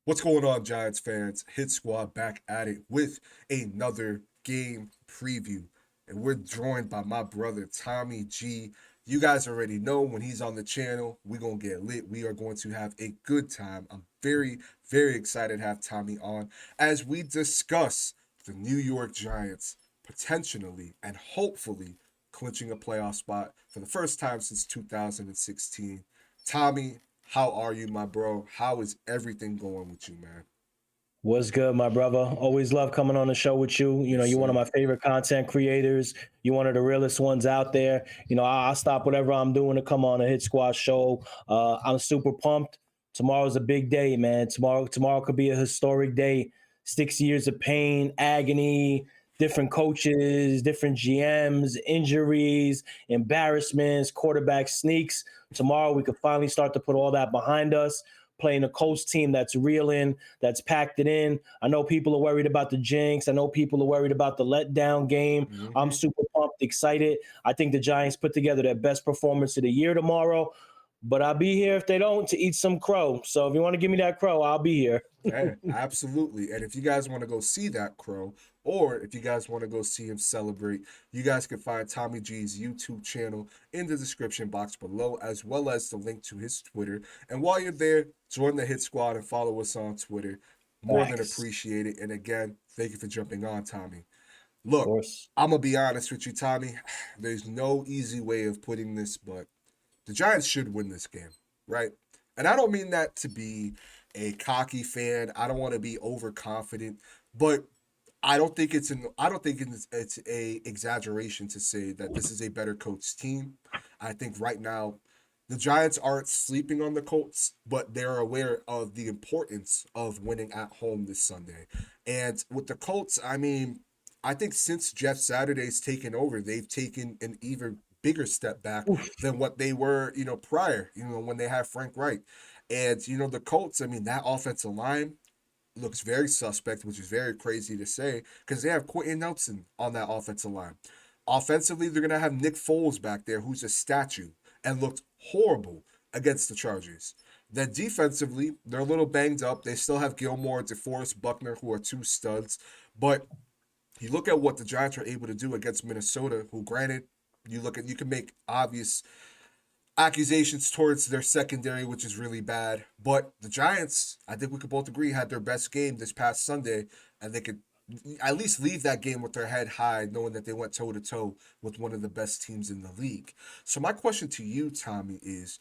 What's going on, Giants fans? Hit Squad back at it with another game preview. And we're joined by my brother, Tommy G. You guys already know when he's on the channel, we're going to get lit. We are going to have a good time. I'm very, very excited to have Tommy on as we discuss the New York Giants potentially and hopefully clinching a playoff spot for the first time since 2016. Tommy, how are you, my bro? How is everything going with you, man? What's good, my brother? Always love coming on the show with you. Yes, You're one of sir. my favorite content creators. You're one of the realest ones out there. I'll stop whatever I'm doing to come on a Hit Squad show. I'm super pumped. Tomorrow's a big day, man. Tomorrow could be a historic day. 6 years of pain, agony, different coaches, different GMs, injuries, embarrassments, quarterback sneaks. Tomorrow we could finally start to put all that behind us, playing a Colts team that's reeling, that's packed it in. I know people are worried about the jinx. I know people are worried about the letdown game. I'm Hmm. super pumped, excited. I think the Giants put together their best performance of the year tomorrow. But I'll be here if they don't to eat some crow. So if you want to give me that crow, I'll be here. Yeah, absolutely. And if you guys want to go see that crow, or if you guys want to go see him celebrate, you guys can find Tommy G's YouTube channel in the description box below, as well as the link to his Twitter. And while you're there, join the Hit Squad and follow us on Twitter. More than Thanks. appreciate it. And again, thank you for jumping on, Tommy. Of Look, course. I'm gonna be honest with you, Tommy. There's no easy way of putting this, but the Giants should win this game, right? And I don't mean that to be a cocky fan. I don't want to be overconfident, but I don't think it's a exaggeration to say that this is a better coach team. I think right now the Giants aren't sleeping on the Colts, but they're aware of the importance of winning at home this Sunday. And with the Colts, I mean, I think since Jeff Saturday's taken over, they've taken an even bigger step back Oof. than what they were, prior, when they had Frank Wright. And, the Colts, I mean, that offensive line looks very suspect, which is very crazy to say because they have Quentin Nelson on that offensive line. Offensively, they're going to have Nick Foles back there, who's a statue and looked horrible against the Chargers. Then defensively, they're a little banged up. They still have Gilmore, DeForest Buckner, who are two studs. But you look at what the Giants were able to do against Minnesota, who granted, you can make obvious accusations towards their secondary, which is really bad. But the Giants, I think we could both agree, had their best game this past Sunday, and they could at least leave that game with their head high, knowing that they went toe to toe with one of the best teams in the league. So my question to you, Tommy, is,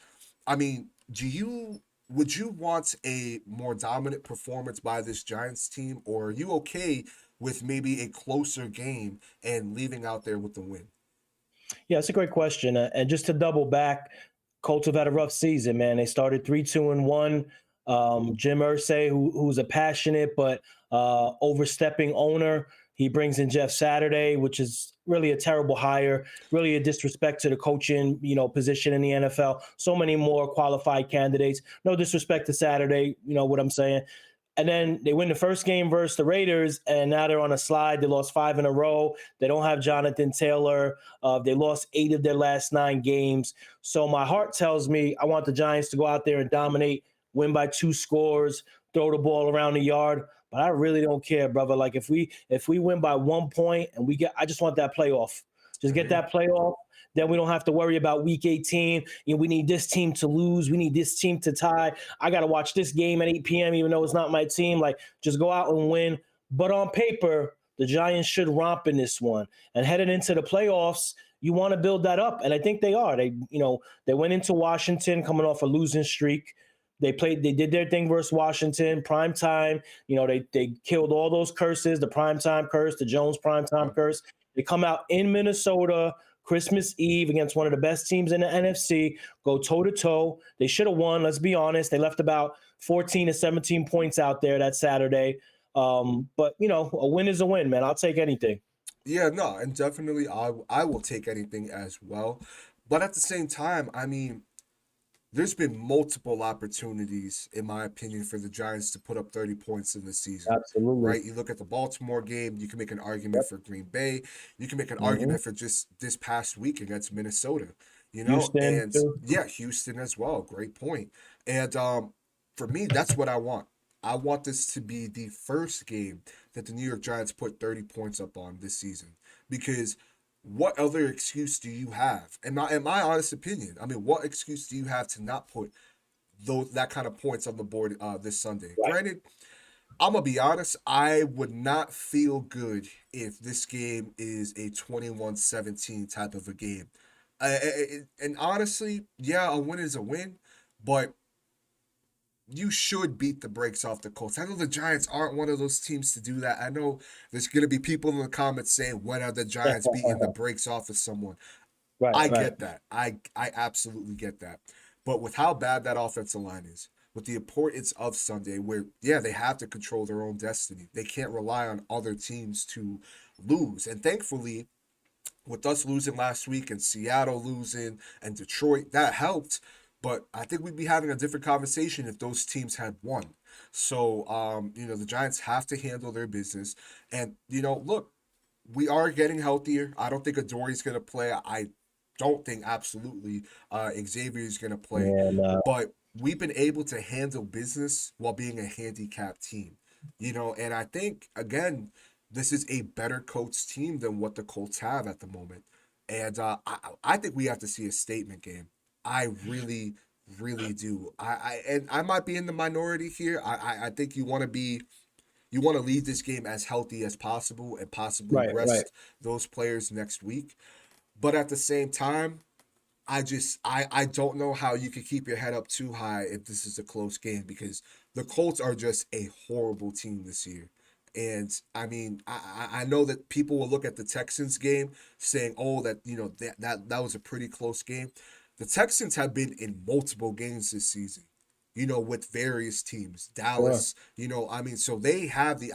I mean, would you want a more dominant performance by this Giants team, or are you okay with maybe a closer game and leaving out there with the win? Yeah, it's a great question. And just to double back, Colts have had a rough season, man. They started 3-2-1. Jim Irsay, who's a passionate but overstepping owner, he brings in Jeff Saturday, which is really a terrible hire, really a disrespect to the coaching, position in the NFL. So many more qualified candidates. No disrespect to Saturday, you know what I'm saying. And then they win the first game versus the Raiders, and now they're on a slide. They lost 5 in a row. They don't have Jonathan Taylor. They lost 8 of their last 9 games. So my heart tells me I want the Giants to go out there and dominate, win by 2 scores, throw the ball around the yard. But I really don't care, brother. Like if we win by 1 point and I just want that playoff. Just I get hear you. that playoff. Then we don't have to worry about week 18. We need this team to lose. We need this team to tie. I got to watch this game at 8 p.m., even though it's not my team. Like, just go out and win. But on paper, the Giants should romp in this one. And headed into the playoffs, you want to build that up. And I think they are. They went into Washington coming off a losing streak. They did their thing versus Washington, prime time. They killed all those curses, the prime time curse, the Jones prime time Yep. curse. They come out in Minnesota Christmas Eve against one of the best teams in the NFC, go toe to toe. They should have won. Let's be honest. They left about 14 to 17 points out there that Saturday. But a win is a win, man. I'll take anything. Yeah, no, and definitely I will take anything as well. But at the same time, I mean, there's been multiple opportunities, in my opinion, for the Giants to put up 30 points in the season. Absolutely. Right? You look at the Baltimore game, you can make an argument Yep. for Green Bay, you can make an Hmm. argument for just this past week against Minnesota, Houston, and too. yeah, Houston as well. Great point. And for me, that's what I want. I want this to be the first game that the New York Giants put 30 points up on this season. Because what other excuse do you have? In my honest opinion, I mean, what excuse do you have to not put that kind of points on the board this Sunday? Right. Granted, I'm gonna be honest, I would not feel good if this game is a 21-17 type of a game. And honestly, yeah, a win is a win, but you should beat the brakes off the Colts. I know the Giants aren't one of those teams to do that. I know there's going to be people in the comments saying, when are the Giants beating the brakes off of someone? Right, I right. get that. I absolutely get that. But with how bad that offensive line is, with the importance of Sunday, where, yeah, they have to control their own destiny, they can't rely on other teams to lose. And thankfully, with us losing last week and Seattle losing and Detroit, that helped. But I think we'd be having a different conversation if those teams had won. So, the Giants have to handle their business. And, look, we are getting healthier. I don't think Adori's going to play. I don't think absolutely Xavier is going to play. And But we've been able to handle business while being a handicapped team. And I think, again, this is a better Colts team than what the Colts have at the moment. And I think we have to see a statement game. I really, really do. I might be in the minority here. I think you want to leave this game as healthy as possible and possibly right, right. rest those players next week. But at the same time, I don't know how you could keep your head up too high if this is a close game, because the Colts are just a horrible team this year. And I mean, I know that people will look at the Texans game saying, "Oh, that that was a pretty close game." The Texans have been in multiple games this season, with various teams. Sure. Dallas, I mean, so they have the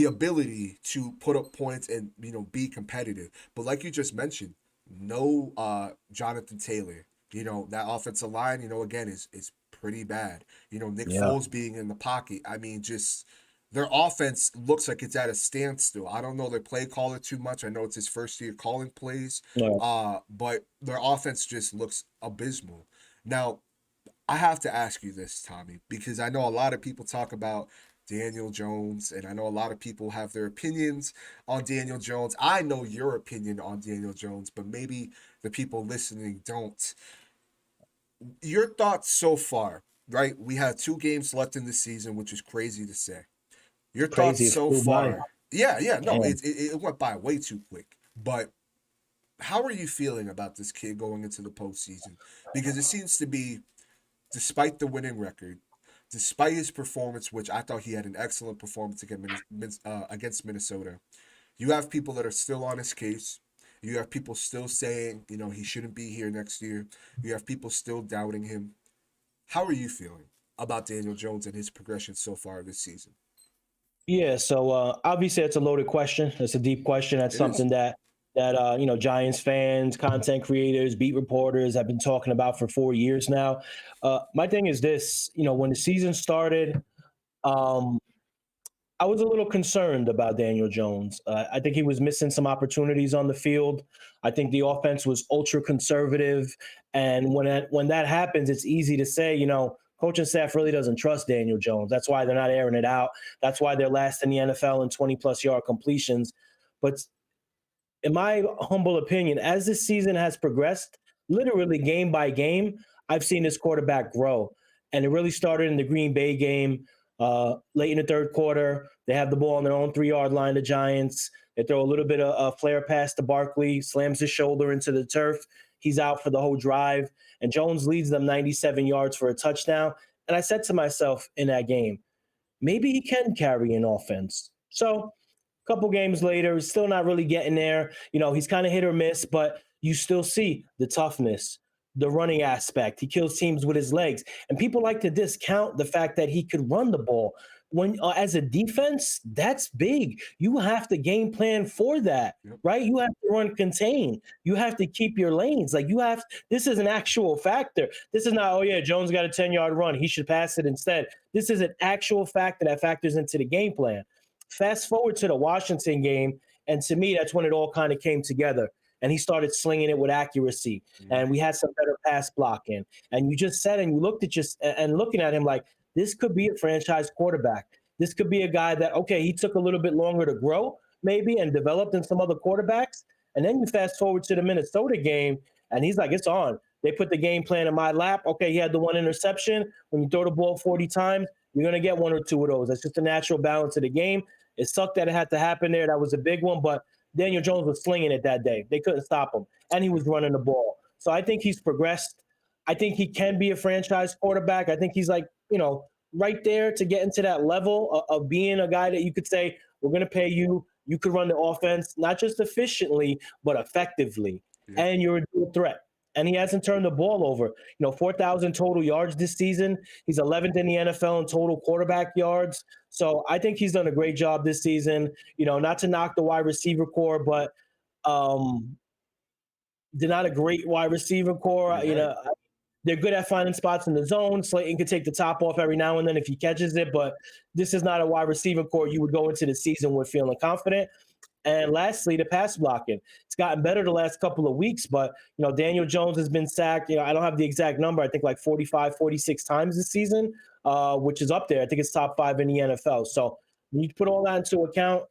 ability to put up points and be competitive. But like you just mentioned, no Jonathan Taylor. That offensive line, again, is pretty bad. Nick Yeah. Foles being in the pocket. I mean, just their offense looks like it's at a standstill. I don't know their play caller too much. I know it's his first year calling plays. Yeah. But their offense just looks abysmal. Now, I have to ask you this, Tommy, because I know a lot of people talk about Daniel Jones, and I know a lot of people have their opinions on Daniel Jones. I know your opinion on Daniel Jones, but maybe the people listening don't. Your thoughts so far, right? We have 2 games left in the season, which is crazy to say. Your thoughts Crazy. It so flew by. far? Yeah, yeah, no, Damn. it went by way too quick. But how are you feeling about this kid going into the postseason? Because it seems to be, despite the winning record, despite his performance, which I thought he had an excellent performance against Minnesota, you have people that are still on his case. You have people still saying, he shouldn't be here next year. You have people still doubting him. How are you feeling about Daniel Jones and his progression so far this season? Yeah, so obviously it's a loaded question. It's a deep question. That's It is. something that Giants fans, content creators, beat reporters have been talking about for 4 years now. My thing is this: when the season started, um, I was a little concerned about Daniel Jones. I think he was missing some opportunities on the field. I think the offense was ultra conservative, and when that happens, it's easy to say, coaching staff really doesn't trust Daniel Jones. That's why they're not airing it out. That's why they're last in the NFL in 20+ yard completions. But in my humble opinion, as this season has progressed, literally game by game, I've seen this quarterback grow. And it really started in the Green Bay game, late in the third quarter. They have the ball on their own 3 yard line, the Giants. They throw a little bit of a flare pass to Barkley, slams his shoulder into the turf. He's out for the whole drive. And Jones leads them 97 yards for a touchdown. And I said to myself in that game, maybe he can carry an offense. So couple games later, he's still not really getting there. He's kind of hit or miss, but you still see the toughness, the running aspect. He kills teams with his legs. And people like to discount the fact that he could run the ball. When as a defense, that's big. You have to game plan for that, Yep. right? You have to run contain. You have to keep your lanes. This is an actual factor. This is not, oh yeah, Jones got a 10-yard run. He should pass it instead. This is an actual factor that factors into the game plan. Fast forward to the Washington game, and to me, that's when it all kind of came together. And he started slinging it with accuracy, Mhm. and we had some better pass blocking. And you just said, and you looked at just and looking at him like, this could be a franchise quarterback. This could be a guy that, okay, he took a little bit longer to grow, maybe, and developed than some other quarterbacks. And then you fast forward to the Minnesota game, and he's like, it's on. They put the game plan in my lap. Okay, he had the one interception. When you throw the ball 40 times, you're going to get one or two of those. That's just the natural balance of the game. It sucked that it had to happen there. That was a big one, but Daniel Jones was slinging it that day. They couldn't stop him, and he was running the ball. So I think he's progressed. I think he can be a franchise quarterback. I think he's like, right there to get into that level of being a guy that you could say, we're going to pay you. You could run the offense, not just efficiently, but effectively. Yeah. And you're a dual threat. And he hasn't turned the ball over. 4,000 total yards this season. He's 11th in the NFL in total quarterback yards. So I think he's done a great job this season. Not to knock the wide receiver core, but they're not a great wide receiver core. Right. They're good at finding spots in the zone. Slayton could take the top off every now and then if he catches it, but this is not a wide receiver core you would go into the season with feeling confident. And lastly, the pass blocking. It's gotten better the last couple of weeks, but Daniel Jones has been sacked. I don't have the exact number. I think like 45, 46 times this season, which is up there. I think it's top 5 in the NFL. So when you put all that into account,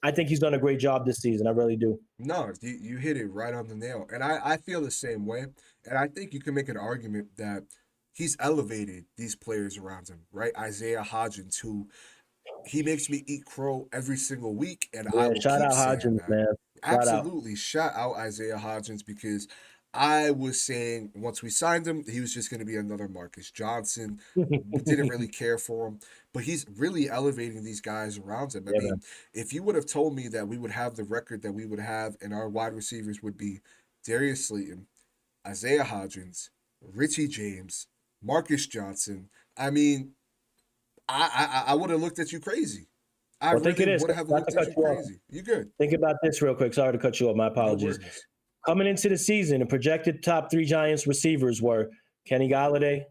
I think he's done a great job this season. I really do. No, you hit it right on the nail. And I feel the same way. And I think you can make an argument that he's elevated these players around him, right? Isaiah Hodgins, who he makes me eat crow every single week, and I Yeah, will shout keep out saying Hodgins, that. man. Shout out. Absolutely, shout out Isaiah Hodgins because I was saying once we signed him, he was just going to be another Marcus Johnson. Didn't really care for him, but he's really elevating these guys around him. I Yeah, mean, man. if you would have told me that we would have the record that we would have, and our wide receivers would be Darius Slayton, Isaiah Hodgins, Richie James, Marcus Johnson, I mean, I would have looked at you crazy. I Well, think really of this. would have Not to looked at cut you you off. crazy. You good? Think about this real quick. Sorry to cut you off. My No apologies. worries. Coming into the season, the projected top 3 Giants receivers were Kenny Galladay,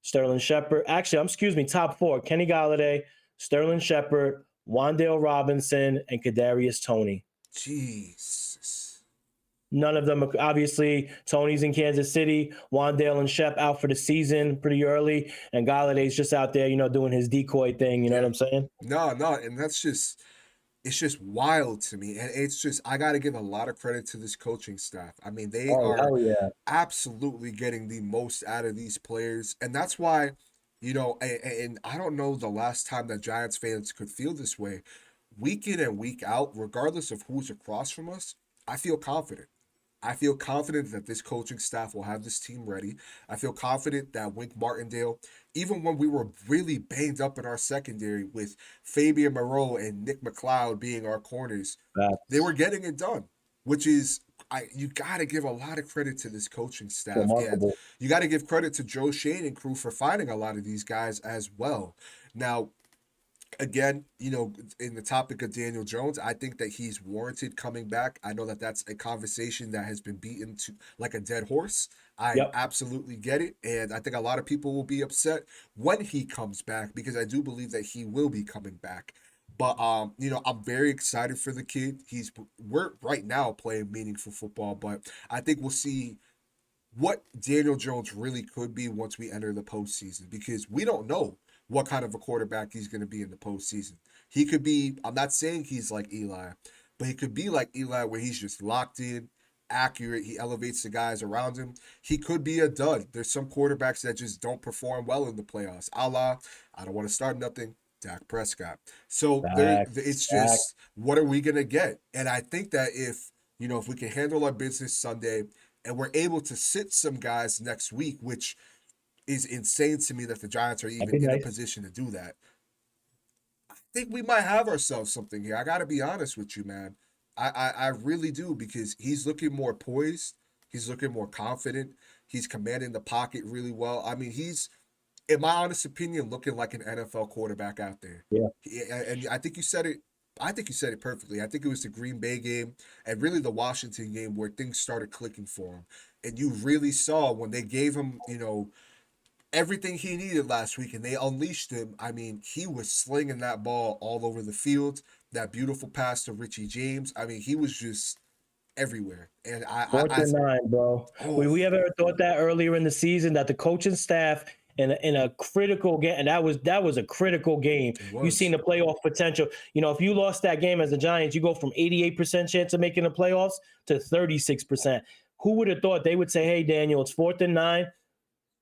Sterling Shepard. Actually, excuse me, top 4: Kenny Galladay, Sterling Shepard, Wan'Dale Robinson, and Kadarius Toney. Jesus. None of them, obviously, Tony's in Kansas City. Wan'Dale and Shep out for the season pretty early, and Galladay's just out there, doing his decoy thing. You know what Yeah. I'm saying? No, and it's just wild to me. And it's just, I got to give a lot of credit to this coaching staff. I mean, they Oh, are hell yeah. absolutely getting the most out of these players. And that's why, and I don't know the last time that Giants fans could feel this way. Week in and week out, regardless of who's across from us, I feel confident. I feel confident that this coaching staff will have this team ready. I feel confident that Wink Martindale, even when we were really banged up in our secondary with Fabian Moreau and Nick McLeod being our corners, they That's were getting it done, which is you got to give a lot of credit to this coaching staff, and remarkable. you got to give credit to Joe Shane and crew for finding a lot of these guys as well. Now, again, in the topic of Daniel Jones, I think that he's warranted coming back. I know that that's a conversation that has been beaten to like a dead horse. I Yep. absolutely get it. And I think a lot of people will be upset when he comes back because I do believe that he will be coming back. But I'm very excited for the kid. We're right now playing meaningful football, but I think we'll see what Daniel Jones really could be once we enter the postseason because we don't know what kind of a quarterback he's going to be in the postseason. He could be, I'm not saying he's like Eli, but he could be like Eli where he's just locked in, accurate. He elevates the guys around him. He could be a dud. There's some quarterbacks that just don't perform well in the playoffs. I don't want to start nothing. Dak Prescott. So Facts. it's Facts. just, what are we going to get? And I think that if we can handle our business Sunday and we're able to sit some guys next week, which is insane to me that the Giants are That'd even be in a nice. position to do that. I think we might have ourselves something here. I got to be honest with you, man. I really do because he's looking more poised. He's looking more confident. He's commanding the pocket really well. I mean, he's, in my honest opinion, looking like an NFL quarterback out there. Yeah. And I think you said it. I think you said it perfectly. I think it was the Green Bay game and really the Washington game where things started clicking for him. And you really saw when they gave him, everything he needed last week and they unleashed him. I mean, he was slinging that ball all over the field. That beautiful pass to Richie James. I mean, he was just everywhere. Fourth and 9, bro. oh, We ever thought that earlier in the season that the coaching staff in a critical game, and that was a critical game. It You seen was. the playoff potential. If you lost that game as the Giants, you go from 88% chance of making the playoffs to 36%. Who would have thought they would say, "Hey, Daniel, it's 4th and 9.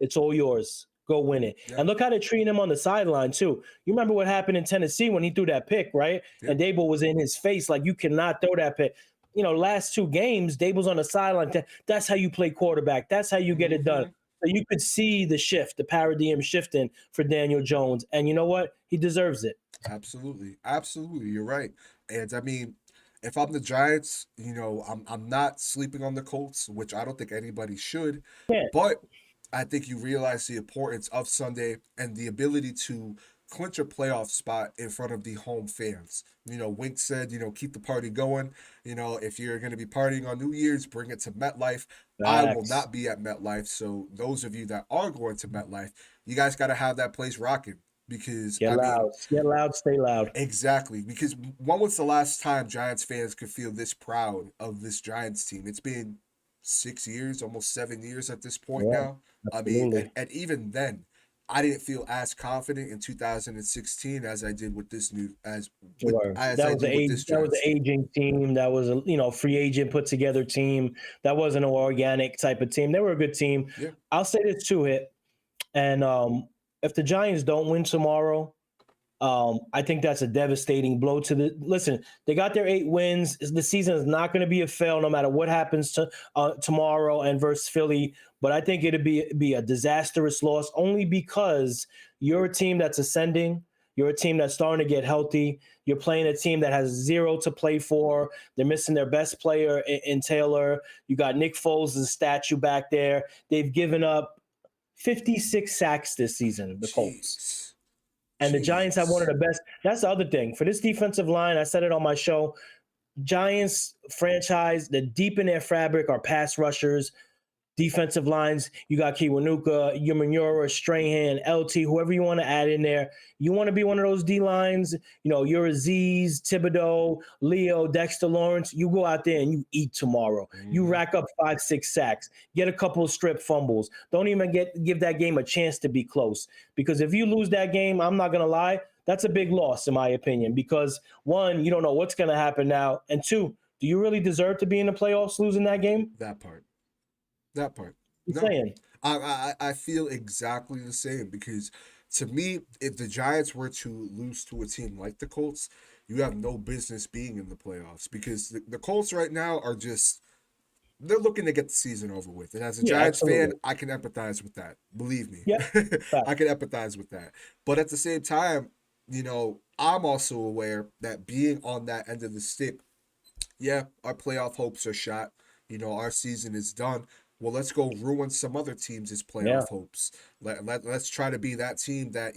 It's all yours. Go win it." Yeah. And look how they're treating him on the sideline too. You remember what happened in Tennessee when he threw that pick, right? Yeah. And Dable was in his face like, you cannot throw that pick. Last 2 games, Dable's on the sideline. That's how you play quarterback. That's how you get it done. Hmm. So you could see the shift, the paradigm shifting for Daniel Jones. And you know what? He deserves it. Absolutely. Absolutely. You're right. And I mean, if I'm the Giants, I'm not sleeping on the Colts, which I don't think anybody should. Yeah, But I think you realize the importance of Sunday and the ability to clinch a playoff spot in front of the home fans. Wink said, keep the party going. If you're going to be partying on New Year's, bring it to MetLife. I will facts. not be at MetLife. So those of you that are going to MetLife, you guys got to have that place rocking because, Get I mean, loud. Get loud. Stay loud. exactly. Because when was the last time Giants fans could feel this proud of this Giants team? It's been 6 years, almost 7 years at this point Yeah, now. I mean, and, absolutely. and even then, I didn't feel as confident in 2016 as I did with this new Sure. as That I was do the with age. this That was Giants the team. aging team. That was a free agent put together team. That wasn't an organic type of team. They were a good team. Yeah. I'll say this too, Hit. And if the Giants don't win tomorrow, I think that's a devastating blow to the. Listen, they got their 8 wins. The season is not going to be a fail, no matter what happens tomorrow and versus Philly. But I think it'd be a disastrous loss only because you're a team that's ascending. You're a team that's starting to get healthy. You're playing a team that has zero to play for. They're missing their best player in Taylor. You got Nick Foles' statue back there. They've given up 56 sacks this season, the Colts. Jeez. And the Giants have one of Jeez. the best. That's the other thing. For this defensive line, I said it on my show. Giants franchise, the deep in their fabric are pass rushers, defensive lines. You got Kiwanuka, Umanura, Strahan, LT, whoever you want to add in there. You want to be one of those D lines, you're Aziz, Thibodeau, Leo, Dexter Lawrence. You go out there and you eat tomorrow. You Hmm. rack up 5, 6 sacks, get a couple of strip fumbles. Don't even give that game a chance to be close. Because if you lose that game, I'm not gonna lie, that's a big loss in my opinion. Because one, you don't know what's gonna happen now, and two, do you really deserve to be in the playoffs losing that game? That part. That part. I'm No. saying. I feel exactly the same because to me, if the Giants were to lose to a team like the Colts, you have no business being in the playoffs because the Colts right now are just they're looking to get the season over with. And as a Yeah, Giants fan, absolutely. I can empathize with that. Believe me. Yeah, fact. I can empathize with that. But at the same time, I'm also aware that being on that end of the stick, yeah, our playoff hopes are shot. Our season is done. Well, let's go ruin some other teams' Yeah, playoff hopes. Let's try to be that team that,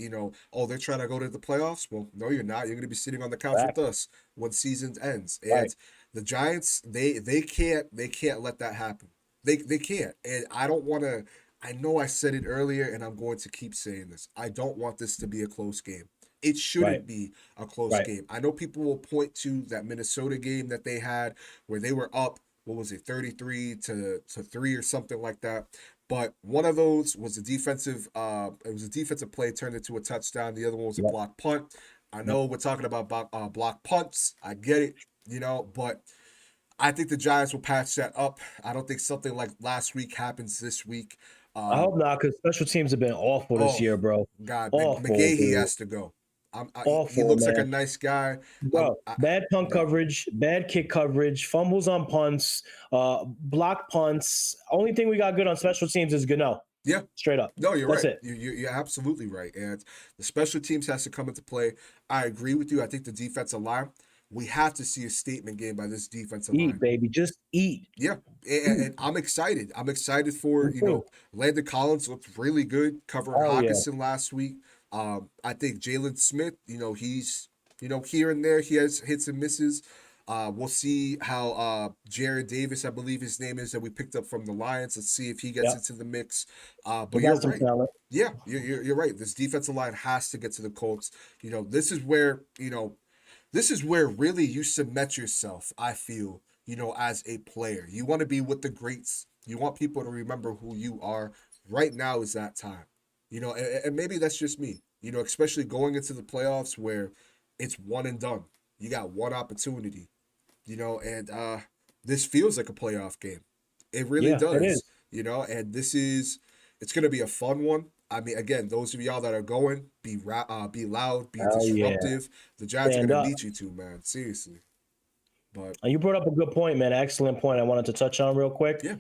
oh, they're trying to go to the playoffs. Well, no, you're not. You're going to be sitting on the couch with fact. us when season ends. Right, And the Giants, they can't let that happen. They can't. And I don't want to. I know I said it earlier, and I'm going to keep saying this. I don't want this to be a close game. It right, shouldn't be a close right. game. I know people will point to that Minnesota game that they had where they were up, what was it, 33 to 3 or something like that. But one of those was a defensive play turned into a touchdown. The other one was a Yep, block punt. I yep. know we're talking about block punts. I get it, but I think the Giants will patch that up. I don't think something like last week happens this week. I Um, hope not, because special teams have been awful this oh year, bro. God, Awful, McGahee dude. has to go. He Awful, looks like a man. nice guy. Bro, bad punt No, coverage, bad kick coverage, fumbles on punts, block punts. Only thing we got good on special teams is Gano. yeah, Straight up. no, you're That's right. it. You're absolutely right. And the special teams has to come into play. I agree with you. I think the defensive line, we have to see a statement game by this defensive Eat, line. baby. Just eat. Yeah, and I'm excited. I'm excited for Me too. Landon Collins looked really good covering Hell yeah. Hawkinson last week. I think Jalen Smith, he's here and there he has hits and misses. We'll see how Jared Davis, I believe his name is, that we picked up from the Lions. Let's see if he gets Yep. into the mix. He But you're got some right. talent. Yeah, you're right. This defensive line has to get to the Colts. This is where really you cement yourself, I feel, as a player. You want to be with the greats. You want people to remember who you are. Right now is that time. And maybe that's just me, especially going into the playoffs where it's one and done. You got one opportunity, and this feels like a playoff game. It really Yeah, it is. does, and it's going to be a fun one. I mean, again, those of y'all that are going, be loud, be Oh yeah, disruptive. The Giants are stand going to up. need you to, man. Seriously. But And you brought up a good point, man. Excellent point. I wanted to touch on real quick. yeah,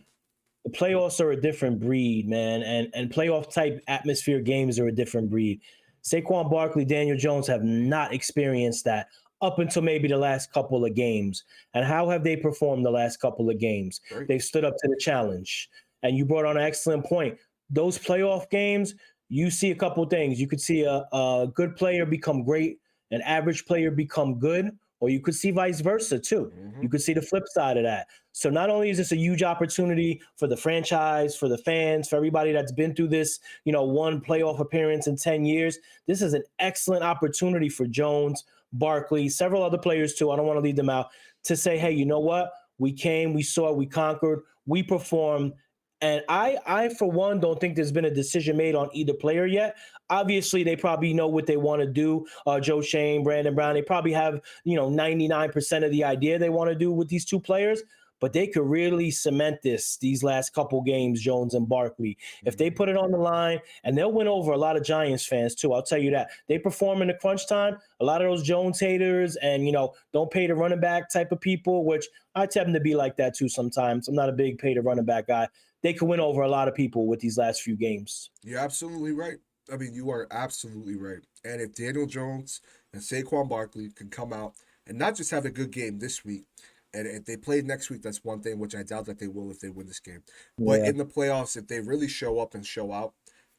The playoffs are a different breed, man, and playoff type atmosphere games are a different breed. Saquon Barkley, Daniel Jones have not experienced that up until maybe the last couple of games. And how have they performed the last couple of games? great. They've stood up to the challenge. And you brought on an excellent point. Those playoff games, you see a couple of things. You could see a good player become great, an average player become good, or you could see vice versa too. Hmm. You could see the flip side of that. So not only is this a huge opportunity for the franchise, for the fans, for everybody that's been through this, one playoff appearance in 10 years, this is an excellent opportunity for Jones, Barkley, several other players too. I don't want to leave them out to say, hey, you know what? We came, we saw, we conquered, we performed. And I for one, don't think there's been a decision made on either player yet. Obviously, they probably know what they want to do. Joe Shane, Brandon Brown, they probably have 99% of the idea they want to do with these two players, but they could really cement these last couple games, Jones and Barkley. If they Hmm. put it on the line, and they'll win over a lot of Giants fans too. I'll tell you that. They perform in the crunch time. A lot of those Jones haters and don't pay the running back type of people, which I tend to be like that too sometimes. I'm not a big pay the running back guy. They could win over a lot of people with these last few games. You're absolutely right. I mean, you are absolutely right. And if Daniel Jones and Saquon Barkley can come out and not just have a good game this week, and if they play next week, that's one thing, which I doubt that they will if they win this game. But Yeah, in the playoffs, if they really show up and show out,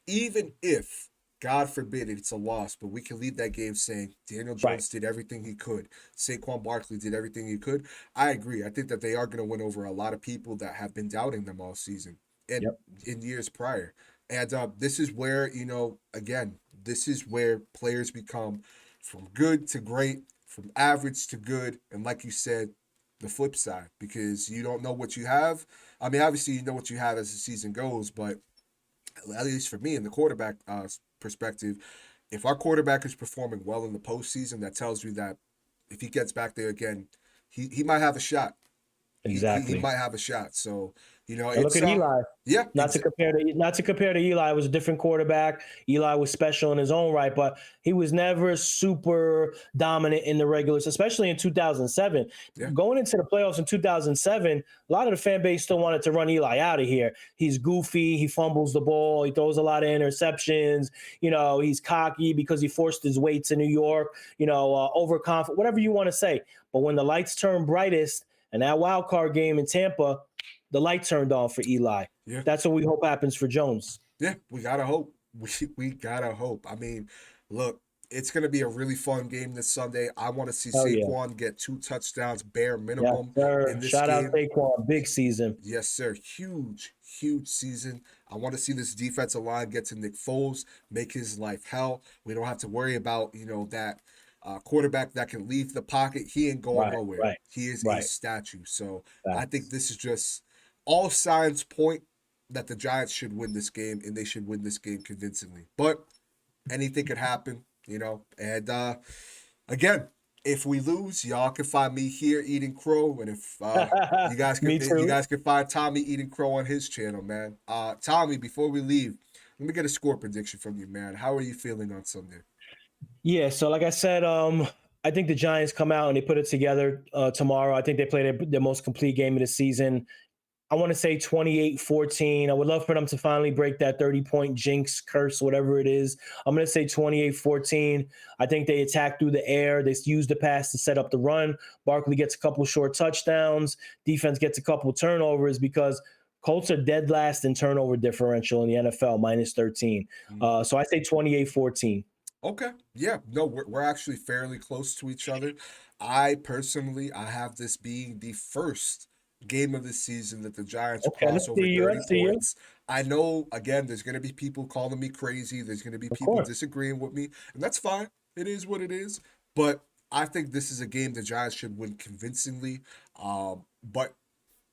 even if, God forbid, it's a loss, but we can leave that game saying Daniel right. Jones did everything he could, Saquon Barkley did everything he could. I agree. I think that they are going to win over a lot of people that have been doubting them all season and Yep. in years prior. And this is where, again, this is where players become from good to great, from average to good. And like you said, the flip side, because you don't know what you have. I mean, obviously, you know what you have as the season goes, but at least for me, in the quarterback perspective, if our quarterback is performing well in the postseason, that tells you that if he gets back there again, he might have a shot. He Exactly. might have a shot. So, And look it's at Eli. yeah, Not to compare to Eli, it was a different quarterback. Eli was special in his own right, but he was never super dominant in the regulars, especially in 2007. yeah. Going into the playoffs in 2007, a lot of the fan base still wanted to run Eli out of here. He's goofy, he fumbles the ball, he throws a lot of interceptions. He's cocky because he forced his weights in New York. Overconfident, whatever you want to say. But when the lights turn brightest, and that wild card game in Tampa, the light turned on for Eli. Yeah. That's what we hope happens for Jones. Yeah, we gotta hope. We gotta hope. I mean, look, it's gonna be a really fun game this Sunday. I want to see Oh yeah. Saquon get 2 touchdowns, bare Yes, minimum, sir. in this Shout out game. Saquon. Big season. Yes, sir. Huge, huge season. I want to see this defensive line get to Nick Foles, make his life hell. We don't have to worry about that quarterback that can leave the pocket. He ain't going Right, nowhere. right, He is a right. statue. So I think Facts. this is just all signs point that the Giants should win this game, and they should win this game convincingly. But anything could happen, And again, if we lose, y'all can find me here eating crow, and if Me you too. guys can find Tommy eating crow on his channel, man. Tommy, before we leave, let me get a score prediction from you, man. How are you feeling on Sunday? Yeah, so like I said, I think the Giants come out and they put it together tomorrow. I think they play their most complete game of the season. I want to say 28-14. I would love for them to finally break that 30-point jinx curse, whatever it is. I'm going to say 28-14. I think they attack through the air. They use the pass to set up the run. Barkley gets a couple short touchdowns. Defense gets a couple turnovers because Colts are dead last in turnover differential in the NFL, minus 13. Mhm. So I say 28-14. Okay. Yeah. No, we're actually fairly close to each other. I personally, I have this being the first game of the season that the Giants Okay, cross let's over see you. 30 Let's see you. points. I know, again, there's going to be people calling me crazy. There's going to be Of people course. disagreeing with me, and that's fine. It is what it is. But I think this is a game the Giants should win convincingly. But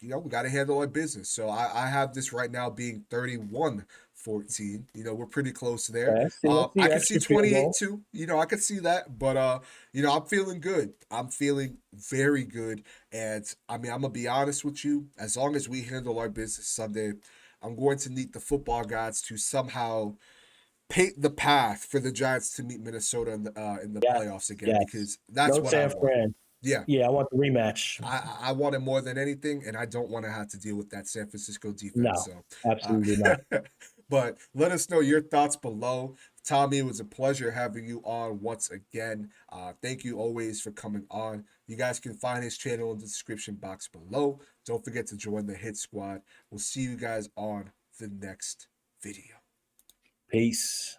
we got to handle our business. So I have this right now being 31 14. You know, we're pretty close there. Okay, let's see I could see extra field 28 goal. too. You know, I could see that. But you know, I'm feeling good. I'm feeling very good. And I mean, I'm gonna be honest with you. As long as we handle our business Sunday, I'm going to need the football gods to somehow paint the path for the Giants to meet Minnesota in the Yes, playoffs again, yes. because that's No what I San want. Fran. Yeah, Yeah, I want the rematch. I want it more than anything, and I don't want to have to deal with that San Francisco defense. No, So, absolutely not. but let us know your thoughts below. Tommy, it was a pleasure having you on once again. Thank you always for coming on. You guys can find his channel in the description box below. Don't forget to join the Hit Squad. We'll see you guys on the next video. Peace.